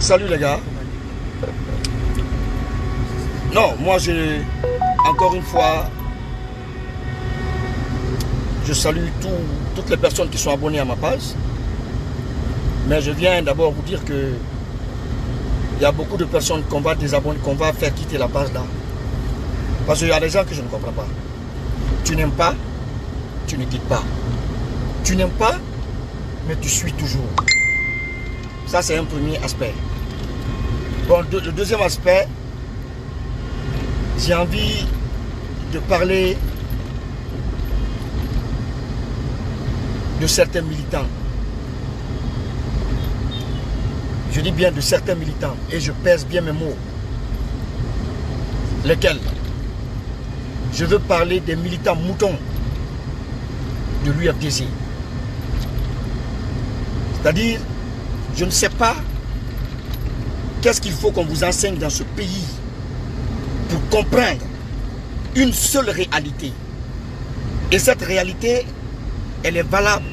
Salut les gars. Non, moi encore une fois, je salue toutes les personnes qui sont abonnées à ma page. Mais je viens d'abord vous dire que il y a beaucoup de personnes qu'on va désabonner, qu'on va faire quitter la page là. Parce qu'il y a des gens que je ne comprends pas. Tu n'aimes pas, tu ne quittes pas. Tu n'aimes pas, mais tu suis toujours. Ça, c'est un premier aspect. Bon, le deuxième aspect, j'ai envie de parler de certains militants. Je dis bien de certains militants et je pèse bien mes mots. Lesquels? Je veux parler des militants moutons de l'UFDG. C'est-à-dire, je ne sais pas qu'est-ce qu'il faut qu'on vous enseigne dans ce pays pour comprendre une seule réalité. Et cette réalité, elle est valable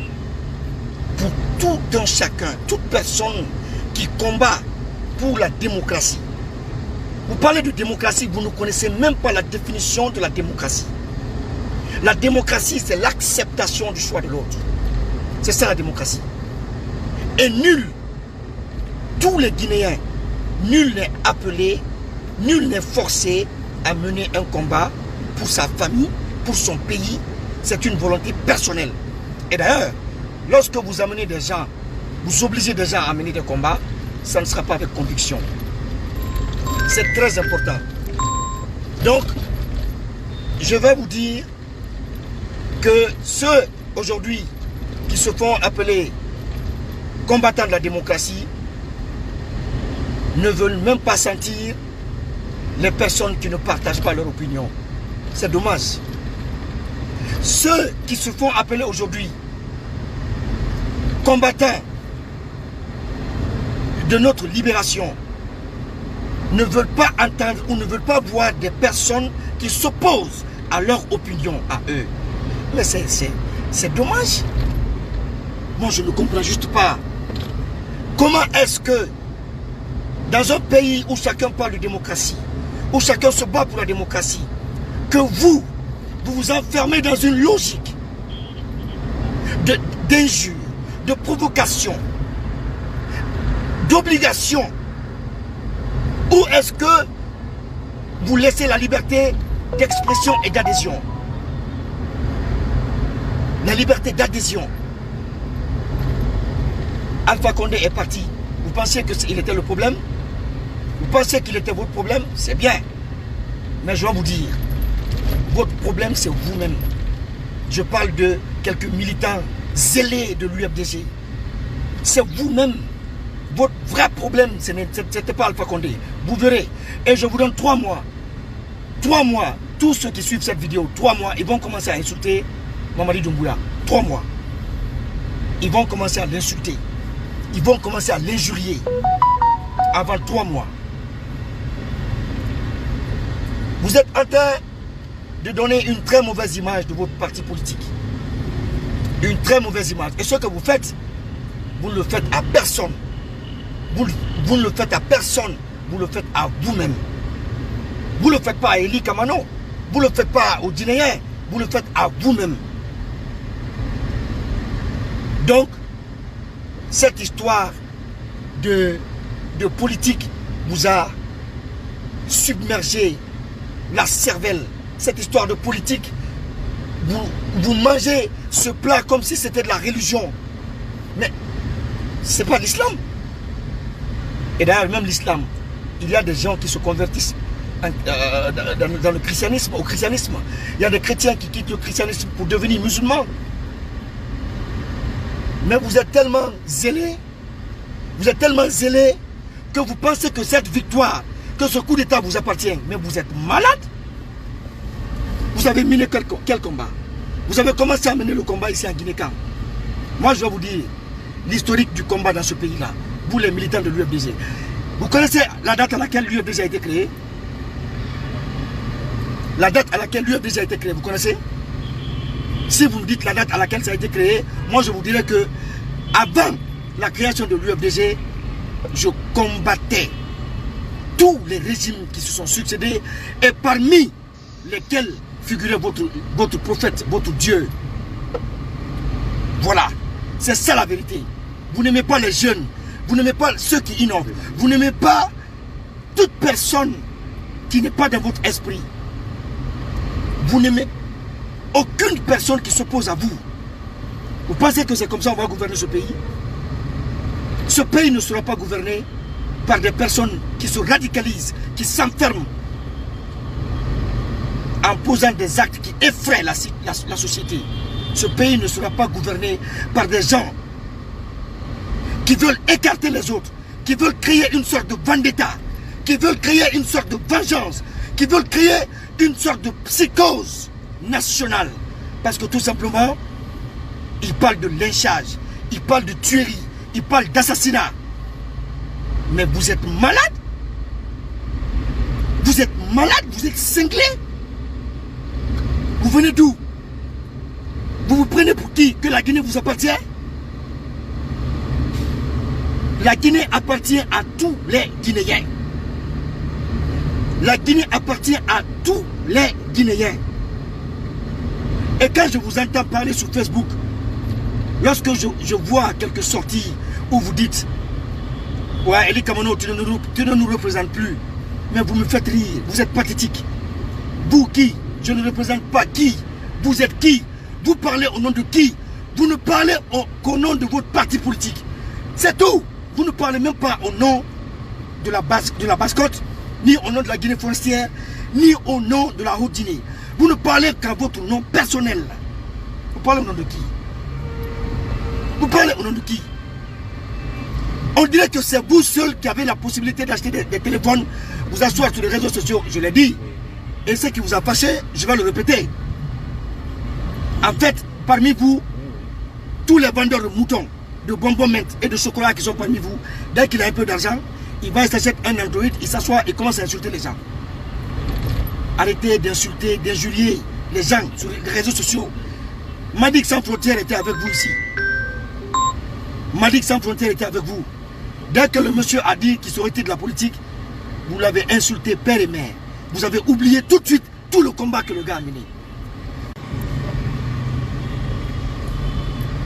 pour tout un chacun, toute personne qui combat pour la démocratie. Vous parlez de démocratie, vous ne connaissez même pas la définition de la démocratie. La démocratie, c'est l'acceptation du choix de l'autre. C'est ça la démocratie. Et nul, tous les Guinéens, nul n'est appelé, nul n'est forcé à mener un combat pour sa famille, pour son pays. C'est une volonté personnelle. Et d'ailleurs, lorsque vous amenez des gens, vous obligez des gens à mener des combats, ça ne sera pas avec conviction. C'est très important. Donc, je vais vous dire que ceux aujourd'hui qui se font appeler combattants de la démocratie ne veulent même pas sentir les personnes qui ne partagent pas leur opinion. C'est dommage. Ceux qui se font appeler aujourd'hui combattants de notre libération ne veulent pas entendre ou ne veulent pas voir des personnes qui s'opposent à leur opinion à eux. Mais c'est dommage. Moi, je ne comprends juste pas. Comment est-ce que dans un pays où chacun parle de démocratie, où chacun se bat pour la démocratie, que vous vous enfermez dans une logique d'injure, de provocation, d'obligation? Ou est-ce que vous laissez la liberté d'expression et d'adhésion? La liberté d'adhésion. Alpha Condé est parti. Vous pensez qu'il était le problème? Vous pensez qu'il était votre problème? C'est bien. Mais je vais vous dire, votre problème c'est vous-même. Je parle de quelques militants zélés de l'UFDG. C'est vous-même. Votre vrai problème, ce n'était pas Alpha Condé. Vous verrez. Et je vous donne 3 mois. 3 mois. Tous ceux qui suivent cette vidéo, 3 mois, ils vont commencer à insulter Mamadi Doumbouya. 3 mois. Ils vont commencer à l'insulter. Ils vont commencer à l'injurier. Avant 3 mois. Vous êtes en train de donner une très mauvaise image de votre parti politique. Une très mauvaise image. Et ce que vous faites, vous ne le faites à personne. Vous ne le faites à personne. Vous le faites à vous-même. Vous ne le faites pas à Eli Kamano. Vous ne le faites pas aux Guinéens. Vous le faites à vous-même. Donc, cette histoire de politique vous a submergé la cervelle. Cette histoire de politique, vous mangez ce plat comme si c'était de la religion. Mais ce n'est pas l'islam. Et d'ailleurs, même l'islam, il y a des gens qui se convertissent dans le christianisme, au christianisme. Il y a des chrétiens qui quittent le christianisme pour devenir musulmans. Mais vous êtes tellement zélés, que vous pensez que cette victoire, que ce coup d'État vous appartient. Mais vous êtes malade. Vous avez mené quel combat? Vous avez commencé à mener le combat ici en Guinée-Camp. Moi, je vais vous dire l'historique du combat dans ce pays-là. Vous, les militants de l'UFDG. Vous connaissez la date à laquelle l'UFDG a été créé? La date à laquelle l'UFDG a été créé, vous connaissez? Si vous me dites la date à laquelle ça a été créé, moi je vous dirais que avant la création de l'UFDG, je combattait tous les régimes qui se sont succédés et parmi lesquels figurait votre prophète, votre Dieu. Voilà, c'est ça la vérité. Vous n'aimez pas les jeunes, vous n'aimez pas ceux qui innovent, vous n'aimez pas toute personne qui n'est pas dans votre esprit. Vous n'aimez aucune personne qui s'oppose à vous. Vous pensez que c'est comme ça qu'on va gouverner ce pays? Ce pays ne sera pas gouverné par des personnes qui se radicalisent, qui s'enferment en posant des actes qui effraient la société. Ce pays ne sera pas gouverné par des gens qui veulent écarter les autres, qui veulent créer une sorte de vendetta, qui veulent créer une sorte de vengeance, qui veulent créer une sorte de psychose nationale. Parce que tout simplement, ils parlent de lynchage, ils parlent de tuerie, ils parlent d'assassinat. Mais vous êtes malade? Vous êtes malade? Vous êtes cinglé? Vous venez d'où? Vous vous prenez pour qui? Que la Guinée vous appartient? La Guinée appartient à tous les Guinéens. La Guinée appartient à tous les Guinéens. Et quand je vous entends parler sur Facebook, lorsque je vois quelques sorties où vous dites « Ouais, Eli Kamano, tu ne nous représentes plus. » Mais vous me faites rire, vous êtes pathétique. Vous qui? Je ne représente pas qui? Vous êtes qui? Vous parlez au nom de qui? Vous ne parlez qu'au nom de votre parti politique. C'est tout. Vous ne parlez même pas au nom de la Basse-Côte, ni au nom de la Guinée forestière, ni au nom de la Haute-Guinée. Vous ne parlez qu'à votre nom personnel. Vous parlez au nom de qui? Vous parlez au nom de qui? On dirait que c'est vous seul qui avez la possibilité d'acheter des téléphones, vous asseoir sur les réseaux sociaux, je l'ai dit. Et ce qui vous a fâché, je vais le répéter. En fait, parmi vous, tous les vendeurs de moutons, de bonbons menthe et de chocolat qui sont parmi vous, dès qu'il a un peu d'argent, il va s'acheter un Android, il s'assoit et commence à insulter les gens. Arrêtez d'insulter, d'injurier les gens sur les réseaux sociaux. Madic Sans Frontières était avec vous ici. Madic Sans Frontières était avec vous. Dès que le monsieur a dit qu'il serait de la politique, vous l'avez insulté père et mère. Vous avez oublié tout de suite tout le combat que le gars a mené.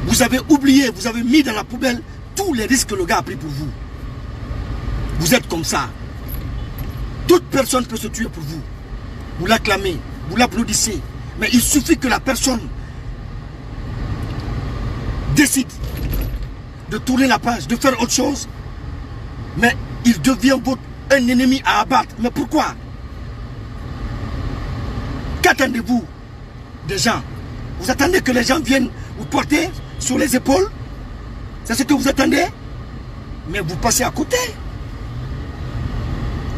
Vous avez oublié, vous avez mis dans la poubelle tous les risques que le gars a pris pour vous. Vous êtes comme ça. Toute personne peut se tuer pour vous. Vous l'acclamez, vous l'applaudissez. Mais il suffit que la personne décide de tourner la page, de faire autre chose. Mais il devient un ennemi à abattre. Mais pourquoi? Qu'attendez-vous des gens? Vous attendez que les gens viennent vous porter sur les épaules? C'est ce que vous attendez? Mais vous passez à côté.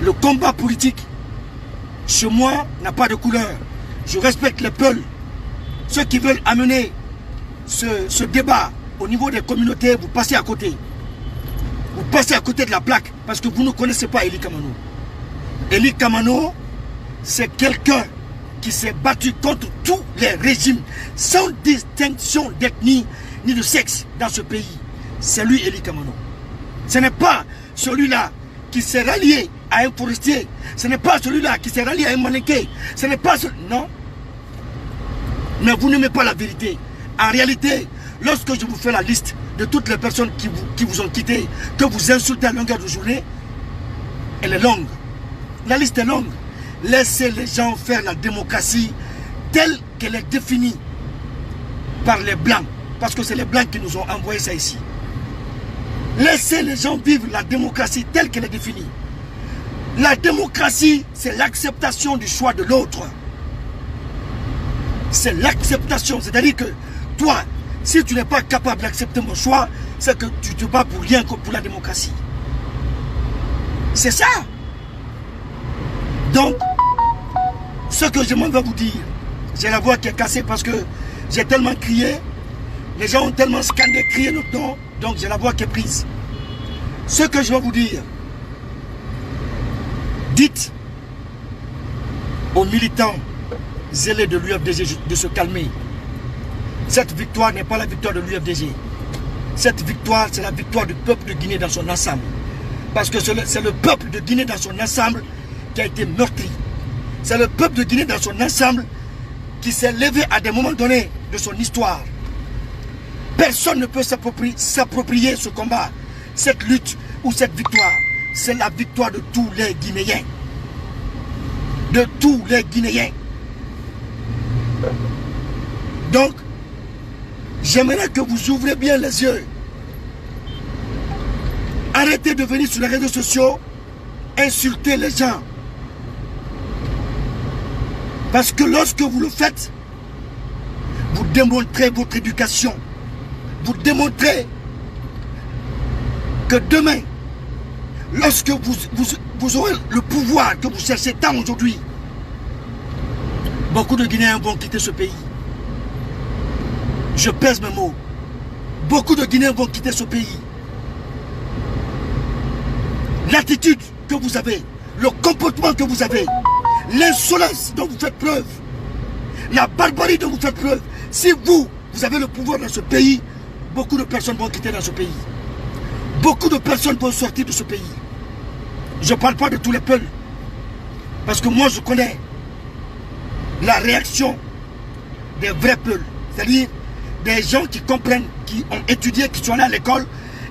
Le combat politique, chez moi, n'a pas de couleur. Je respecte les peuples. Ceux qui veulent amener ce débat au niveau des communautés, vous passez à côté. Vous passez à côté de la plaque parce que vous ne connaissez pas Eli Kamano. Eli Kamano, c'est quelqu'un qui s'est battu contre tous les régimes sans distinction d'ethnie ni de sexe dans ce pays. C'est lui Eli Kamano. Ce n'est pas celui-là qui s'est rallié à un forestier. Ce n'est pas celui-là qui s'est rallié à un mannequin. Ce n'est pas celui... Non. Mais vous n'aimez pas la vérité. En réalité, lorsque je vous fais la liste de toutes les personnes qui vous ont quitté, que vous insultez à longueur de journée, elle est longue. La liste est longue. Laissez les gens faire la démocratie telle qu'elle est définie par les Blancs. Parce que c'est les Blancs qui nous ont envoyé ça ici. Laissez les gens vivre la démocratie telle qu'elle est définie. La démocratie, c'est l'acceptation du choix de l'autre. C'est l'acceptation. C'est-à-dire que toi, si tu n'es pas capable d'accepter mon choix, c'est que tu te bats pour rien que pour la démocratie. C'est ça. Donc, ce que je m'en vais vous dire, j'ai la voix qui est cassée parce que j'ai tellement crié, les gens ont tellement scandé, crié notre nom, donc j'ai la voix qui est prise. Ce que je vais vous dire, dites aux militants zélés de l'UFDG de se calmer. Cette victoire n'est pas la victoire de l'UFDG. Cette victoire, c'est la victoire du peuple de Guinée dans son ensemble. Parce que c'est le peuple de Guinée dans son ensemble qui a été meurtri. C'est le peuple de Guinée dans son ensemble qui s'est levé à des moments donnés de son histoire. Personne ne peut s'approprier ce combat, cette lutte ou cette victoire. C'est la victoire de tous les Guinéens. De tous les Guinéens. Donc, j'aimerais que vous ouvrez bien les yeux. Arrêtez de venir sur les réseaux sociaux insulter les gens. Parce que lorsque vous le faites, vous démontrez votre éducation. Vous démontrez que demain, lorsque vous aurez le pouvoir que vous cherchez tant aujourd'hui, beaucoup de Guinéens vont quitter ce pays. Je pèse mes mots. Beaucoup de Guinéens vont quitter ce pays. L'attitude que vous avez, le comportement que vous avez, l'insolence dont vous faites preuve, la barbarie dont vous faites preuve, si vous avez le pouvoir dans ce pays, beaucoup de personnes vont quitter dans ce pays. Beaucoup de personnes vont sortir de ce pays. Je ne parle pas de tous les peuples. Parce que moi je connais la réaction des vrais peuples. C'est-à-dire des gens qui comprennent, qui ont étudié, qui sont allés à l'école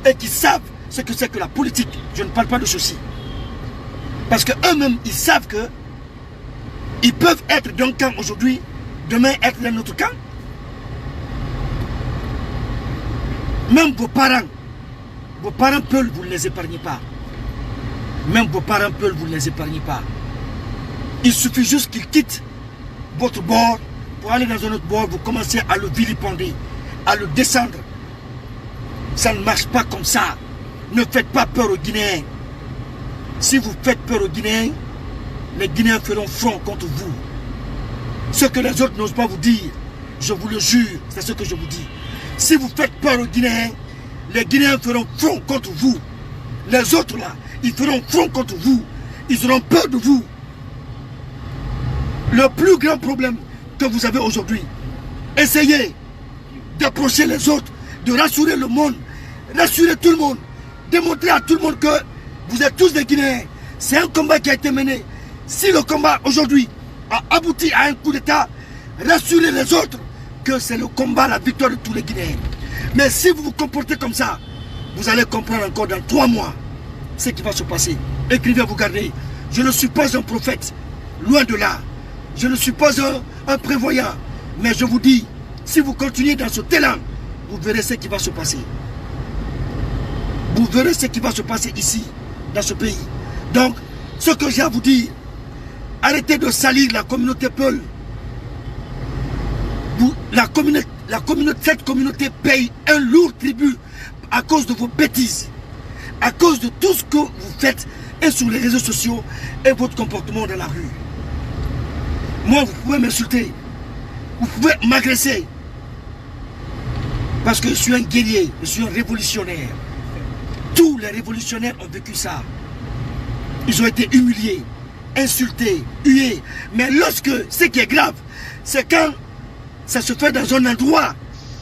et qui savent ce que c'est que la politique. Je ne parle pas de ceci. Parce qu'eux-mêmes, ils savent que ils peuvent être d'un camp aujourd'hui, demain être d'un autre camp. Même vos parents peuvent, vous ne les épargnez pas. Même vos parents peuvent, vous ne les épargnez pas. Il suffit juste qu'ils quittent votre bord pour aller dans un autre bord, vous commencez à le vilipender, à le descendre. Ça ne marche pas comme ça. Ne faites pas peur aux Guinéens. Si vous faites peur aux Guinéens, les Guinéens feront front contre vous. Ce que les autres n'osent pas vous dire, je vous le jure, c'est ce que je vous dis. Si vous faites peur aux Guinéens, les Guinéens feront front contre vous. Les autres là, ils feront front contre vous. Ils auront peur de vous. Le plus grand problème que vous avez aujourd'hui, essayez d'approcher les autres, de rassurer le monde, rassurer tout le monde, démontrer à tout le monde que vous êtes tous des Guinéens. C'est un combat qui a été mené. Si le combat aujourd'hui a abouti à un coup d'État, rassurez les autres que c'est le combat, la victoire de tous les Guinéens. Mais si vous vous comportez comme ça, vous allez comprendre encore dans 3 mois ce qui va se passer. Écrivez, vous gardez. Je ne suis pas un prophète, loin de là. Je ne suis pas un prévoyant. Mais je vous dis, si vous continuez dans ce élan, vous verrez ce qui va se passer. Vous verrez ce qui va se passer ici, dans ce pays. Donc, ce que j'ai à vous dire, arrêtez de salir la communauté Peul. Cette communauté paye un lourd tribut à cause de vos bêtises, à cause de tout ce que vous faites et sur les réseaux sociaux et votre comportement dans la rue. Moi, vous pouvez m'insulter, vous pouvez m'agresser, parce que je suis un guerrier, je suis un révolutionnaire. Tous les révolutionnaires ont vécu ça. Ils ont été humiliés, insultés, hués. Mais lorsque ce qui est grave, c'est quand ça se fait dans un endroit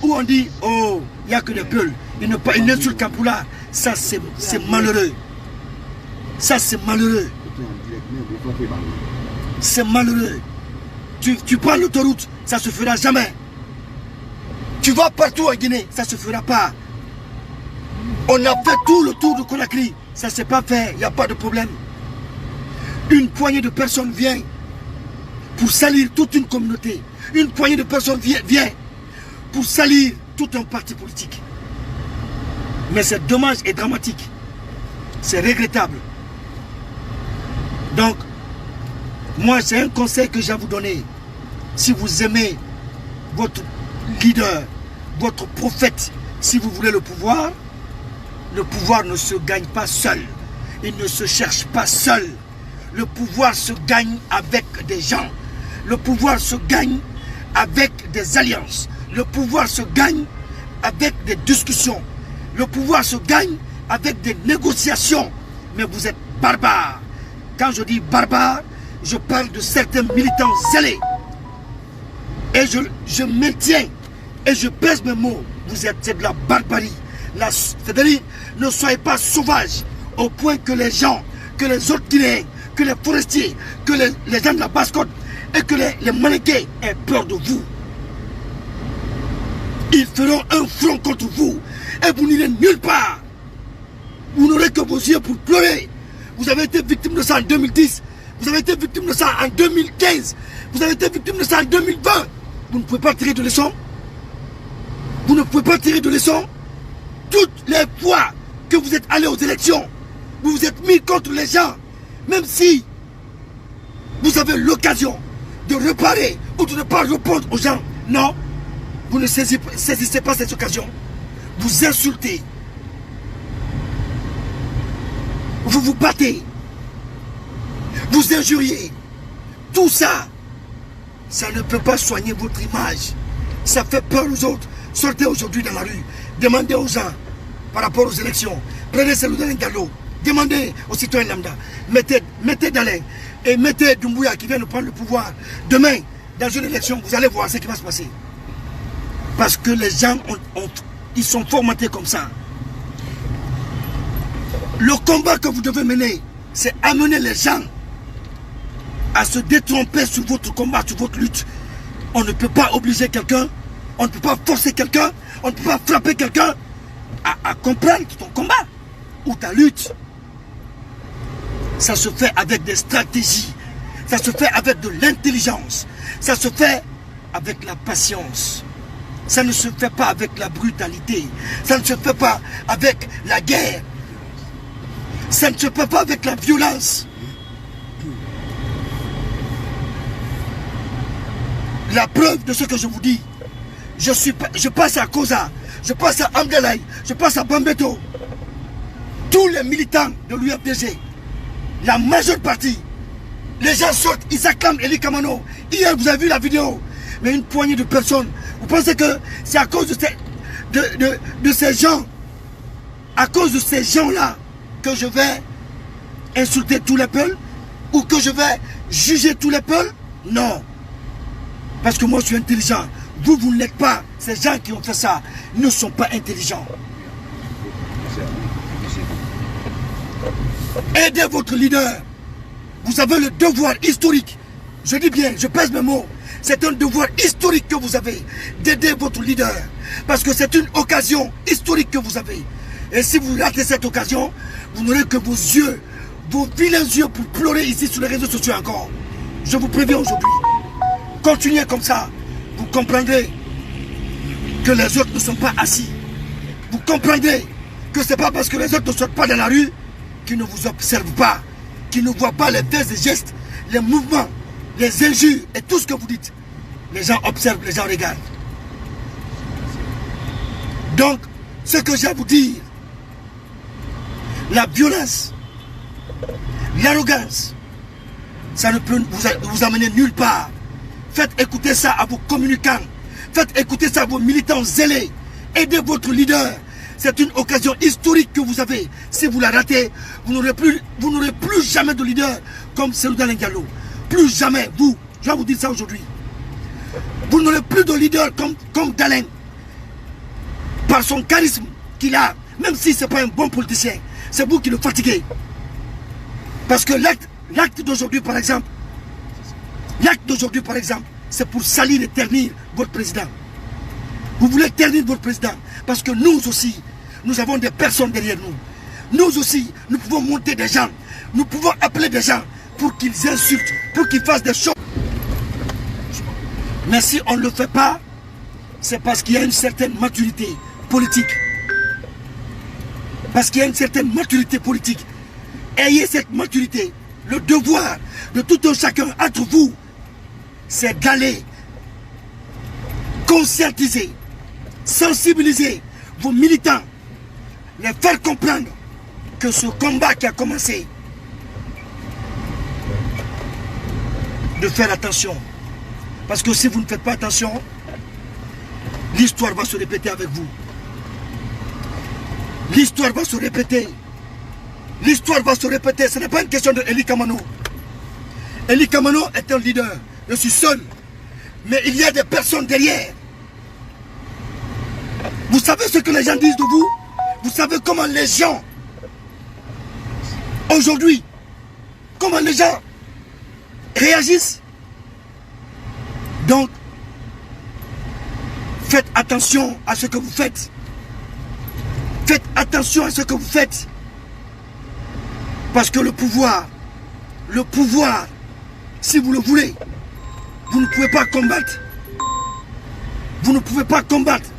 où on dit, oh, il n'y a que des peuls, ils n'insultent qu'un poulard. Ça, c'est malheureux. Ça, c'est malheureux. C'est malheureux. Tu prends l'autoroute, ça ne se fera jamais. Tu vas partout en Guinée, ça ne se fera pas. On a fait tout le tour de Conakry, ça ne s'est pas fait, il n'y a pas de problème. Une poignée de personnes vient pour salir toute une communauté. Une poignée de personnes vient pour salir tout un parti politique. Mais c'est dommage et dramatique. C'est regrettable. Donc, moi, c'est un conseil que j'ai à vous donner. Si vous aimez votre leader, votre prophète, si vous voulez le pouvoir ne se gagne pas seul. Il ne se cherche pas seul. Le pouvoir se gagne avec des gens. Le pouvoir se gagne avec des alliances. Le pouvoir se gagne avec des discussions. Le pouvoir se gagne avec des négociations. Mais vous êtes barbares. Quand je dis barbares, je parle de certains militants zélés. Et je maintiens et je pèse mes mots. C'est de la barbarie. C'est-à-dire, ne soyez pas sauvages au point que les gens, que les autres Guinéens, que les forestiers, que les gens de la Basse-Côte et que les mannequins aient peur de vous. Ils feront un front contre vous et vous n'irez nulle part. Vous n'aurez que vos yeux pour pleurer. Vous avez été victime de ça en 2010. Vous avez été victime de ça en 2015. Vous avez été victime de ça en 2020. Vous ne pouvez pas tirer de leçons. Vous ne pouvez pas tirer de leçons. Toutes les fois que vous êtes allé aux élections, vous vous êtes mis contre les gens. Même si vous avez l'occasion de réparer ou de ne pas répondre aux gens. Non, vous ne saisissez pas cette occasion. Vous insultez. Vous vous battez. Vous injuriez. Tout ça, ça ne peut pas soigner votre image. Ça fait peur aux autres. Sortez aujourd'hui dans la rue. Demandez aux gens par rapport aux élections. Prenez Cellou-Dalein Diallo. Demandez aux citoyens lambda. Mettez Dalein et mettez Doumbouya qui vient de prendre le pouvoir. Demain, dans une élection, vous allez voir ce qui va se passer. Parce que les gens, ils sont formatés comme ça. Le combat que vous devez mener, c'est amener les gens à se détromper sur votre combat, sur votre lutte. On ne peut pas obliger quelqu'un, on ne peut pas forcer quelqu'un, on ne peut pas frapper quelqu'un à comprendre ton combat ou ta lutte. Ça se fait avec des stratégies, ça se fait avec de l'intelligence, ça se fait avec la patience. Ça ne se fait pas avec la brutalité, ça ne se fait pas avec la guerre, ça ne se fait pas avec la violence. La preuve de ce que je vous dis, je passe à Koza, je passe à Amdalaï, je passe à Bambeto. Tous les militants de l'UFDG, la majeure partie, les gens sortent, ils acclament Eli Kamano. Hier, vous avez vu la vidéo, mais une poignée de personnes. Vous pensez que c'est à cause de ces gens, à cause de ces gens-là, que je vais insulter tous les peuples ou que je vais juger tous les peuples? Non. Parce que moi, je suis intelligent. Vous, vous ne l'êtes pas. Ces gens qui ont fait ça ne sont pas intelligents. Aidez votre leader. Vous avez le devoir historique. Je dis bien, je pèse mes mots. C'est un devoir historique que vous avez d'aider votre leader. Parce que c'est une occasion historique que vous avez. Et si vous ratez cette occasion, vous n'aurez que vos yeux, vos vilains yeux pour pleurer ici sur les réseaux sociaux encore. Je vous préviens aujourd'hui. Continuez comme ça. Vous comprendrez que les autres ne sont pas assis. Vous comprendrez que ce n'est pas parce que les autres ne sortent pas dans la rue qu'ils ne vous observent pas, qu'ils ne voient pas les faits et gestes, les mouvements, les injures et tout ce que vous dites. Les gens observent, les gens regardent. Donc, ce que j'ai à vous dire, la violence, l'arrogance, ça ne peut vous amener nulle part. Faites écouter ça à vos communicants. Faites écouter ça à vos militants zélés. Aidez votre leader. C'est une occasion historique que vous avez. Si vous la ratez, vous n'aurez plus jamais de leader comme Cellou-Dalein Diallo. Plus jamais, vous. Je vais vous dire ça aujourd'hui. Vous n'aurez plus de leader comme Dalein. Par son charisme qu'il a, même si ce n'est pas un bon politicien, c'est vous qui le fatiguez. Parce que l'acte d'aujourd'hui, par exemple, c'est pour salir et ternir votre président. Vous voulez ternir votre président parce que nous aussi, nous avons des personnes derrière nous. Nous aussi, nous pouvons monter des gens. Nous pouvons appeler des gens pour qu'ils insultent, pour qu'ils fassent des choses. Mais si on ne le fait pas, c'est parce qu'il y a une certaine maturité politique. Parce qu'il y a une certaine maturité politique. Ayez cette maturité. Le devoir de tout un chacun entre vous, c'est d'aller conscientiser, sensibiliser vos militants, les faire comprendre que ce combat qui a commencé, de faire attention. Parce que si vous ne faites pas attention, l'histoire va se répéter avec vous. L'histoire va se répéter. L'histoire va se répéter. Ce n'est pas une question de Eli Kamano. Eli Kamano est un leader. Je suis seul. Mais il y a des personnes derrière. Vous savez ce que les gens disent de vous? Vous savez comment les gens Aujourd'hui, comment les gens réagissent. Donc, faites attention à ce que vous faites. Faites attention à ce que vous faites. Parce que le pouvoir, si vous le voulez, vous ne pouvez pas combattre. Vous ne pouvez pas combattre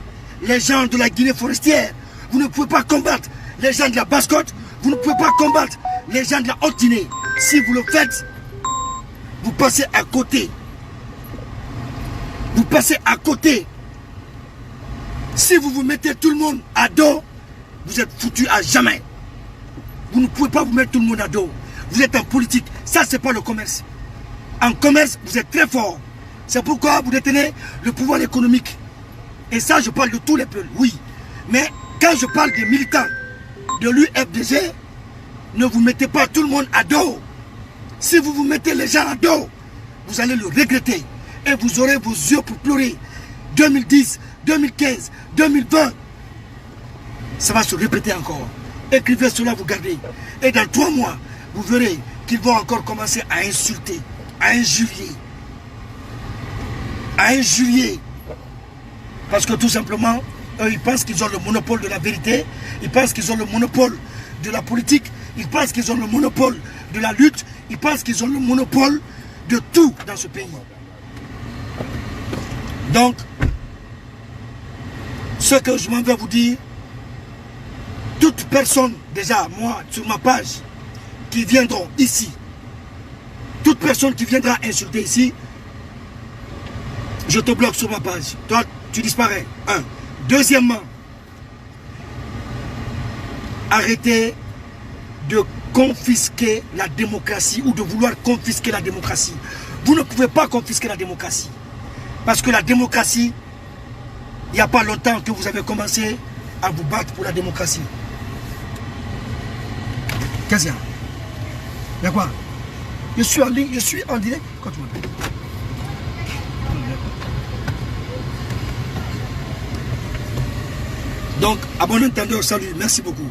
les gens de la Guinée forestière. Vous ne pouvez pas combattre les gens de la Basse-Côte. Vous ne pouvez pas combattre les gens de la Haute-Guinée. Si vous le faites, vous passez à côté. Vous passez à côté. Si vous vous mettez tout le monde à dos, vous êtes foutu à jamais. Vous ne pouvez pas vous mettre tout le monde à dos. Vous êtes en politique. Ça, c'est pas le commerce. En commerce, vous êtes très fort. C'est pourquoi vous détenez le pouvoir économique. Et ça, je parle de tous les peuples, oui. Mais quand je parle des militants de l'UFDG, ne vous mettez pas tout le monde à dos. Si vous vous mettez les gens à dos, vous allez le regretter. Et vous aurez vos yeux pour pleurer. 2010, 2015, 2020, ça va se répéter encore. Écrivez cela, vous gardez. Et dans 3 mois, vous verrez qu'ils vont encore commencer à insulter, à injurier. À injurier. Parce que tout simplement, eux, ils pensent qu'ils ont le monopole de la vérité. Ils pensent qu'ils ont le monopole de la politique. Ils pensent qu'ils ont le monopole de la lutte. Ils pensent qu'ils ont le monopole de tout dans ce pays. Donc, ce que je m'en vais vous dire, toute personne, déjà, moi, sur ma page, qui viendront ici, toute personne qui viendra insulter ici, je te bloque sur ma page. Toi, tu disparais. 1. Deuxièmement, arrêtez de confisquer la démocratie ou de vouloir confisquer la démocratie. Vous ne pouvez pas confisquer la démocratie. Parce que la démocratie, il n'y a pas longtemps que vous avez commencé à vous battre pour la démocratie. Qu'est-ce qu'il y a? Il y a quoi? Je suis en ligne, je suis en direct. Quand tu m'appelles. Donc, à bon entendeur, salut, merci beaucoup.